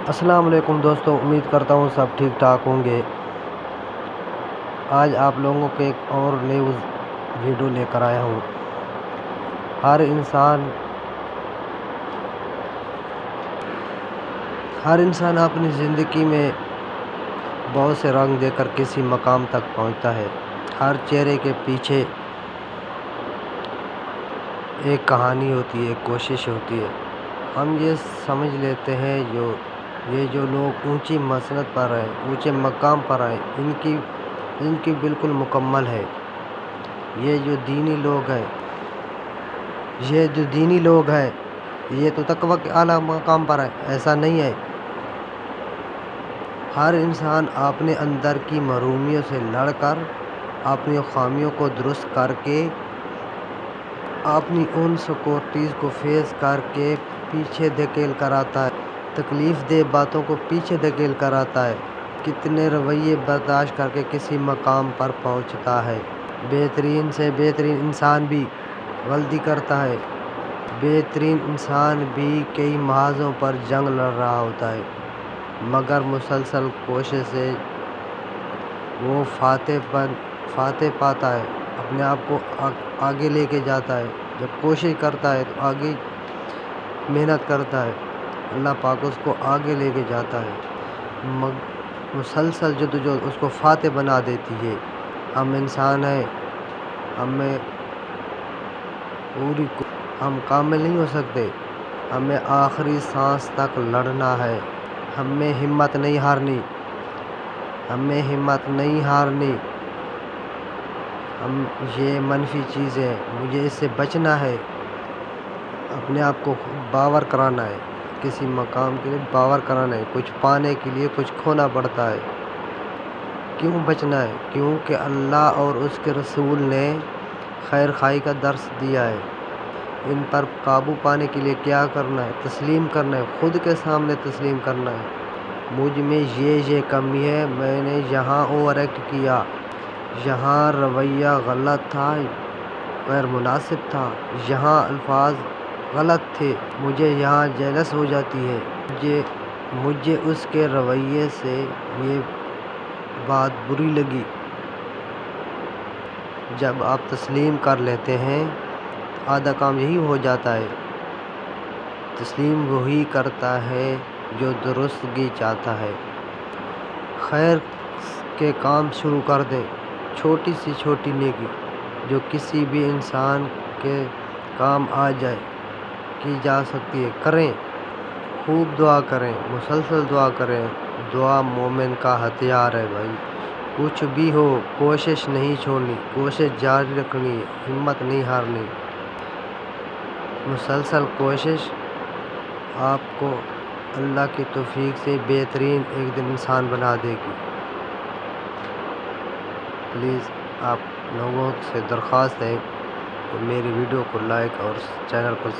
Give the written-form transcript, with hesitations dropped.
السلام علیکم دوستو، امید کرتا ہوں سب ٹھیک ٹھاک ہوں گے۔ آج آپ لوگوں کے ایک اور نیوز ویڈیو لے کر آیا ہوں۔ ہر انسان اپنی زندگی میں بہت سے رنگ دے کر کسی مقام تک پہنچتا ہے۔ ہر چہرے کے پیچھے ایک کہانی ہوتی ہے، ایک کوشش ہوتی ہے۔ ہم یہ سمجھ لیتے ہیں یہ جو لوگ اونچی مسند پر ہیں، اونچے مقام پر ہیں، ان کی بالکل مکمل ہے۔ یہ جو دینی لوگ ہیں یہ تو تقویٰ کے اعلیٰ مقام پر ہے، ایسا نہیں ہے۔ ہر انسان اپنے اندر کی محرومیوں سے لڑ کر، اپنی خامیوں کو درست کر کے، اپنی انسیکیورٹیز کو فیس کر کے پیچھے دھکیل کر آتا ہے، تکلیف دہ باتوں کو پیچھے دھکیل کر آتا ہے، کتنے رویے برداشت کر کے کسی مقام پر پہنچتا ہے۔ بہترین سے بہترین انسان بھی غلطی کرتا ہے۔ بہترین انسان بھی کئی محاذوں پر جنگ لڑ رہا ہوتا ہے، مگر مسلسل کوشش سے وہ فاتح پاتا ہے، اپنے آپ کو آگے لے کے جاتا ہے۔ جب کوشش کرتا ہے تو آگے محنت کرتا ہے، اللہ پاک اس کو آگے لے کے جاتا ہے۔ مسلسل جدوجہد اس کو فاتح بنا دیتی ہے۔ ہم انسان ہیں، ہم کامل نہیں ہو سکتے، ہمیں آخری سانس تک لڑنا ہے، ہمیں ہمت نہیں ہارنی۔ یہ منفی چیز ہے، مجھے اس سے بچنا ہے، اپنے آپ کو باور کرانا ہے، کسی مقام کے لیے باور کرانا ہے۔ کچھ پانے کے لیے کچھ کھونا پڑتا ہے۔ کیوں بچنا ہے؟ کیونکہ اللہ اور اس کے رسول نے خیر خواہی کا درس دیا ہے۔ ان پر قابو پانے کے لیے کیا کرنا ہے؟ تسلیم کرنا ہے، خود کے سامنے تسلیم کرنا ہے۔ مجھ میں یہ کمی ہے، میں نے یہاں اوور ایکٹ کیا، یہاں رویہ غلط تھا، غیر مناسب تھا، یہاں الفاظ غلط تھے، مجھے یہاں جیلس ہو جاتی ہے، مجھے اس کے رویے سے یہ بات بری لگی۔ جب آپ تسلیم کر لیتے ہیں تو آدھا کام یہی ہو جاتا ہے۔ تسلیم وہی کرتا ہے جو درستگی چاہتا ہے۔ خیر کے کام شروع کر دیں، چھوٹی سے چھوٹی نیکی جو کسی بھی انسان کے کام آ جائے، کی جا سکتی ہے، کریں۔ خوب دعا کریں، مسلسل دعا کریں۔ دعا مومن کا ہتھیار ہے بھائی۔ کچھ بھی ہو کوشش نہیں چھوڑنی، کوشش جاری رکھنی، ہمت نہیں ہارنی۔ مسلسل کوشش آپ کو اللہ کی توفیق سے بہترین ایک دن انسان بنا دے گی۔ پلیز آپ لوگوں سے درخواست ہے کہ میری ویڈیو کو لائک اور چینل کو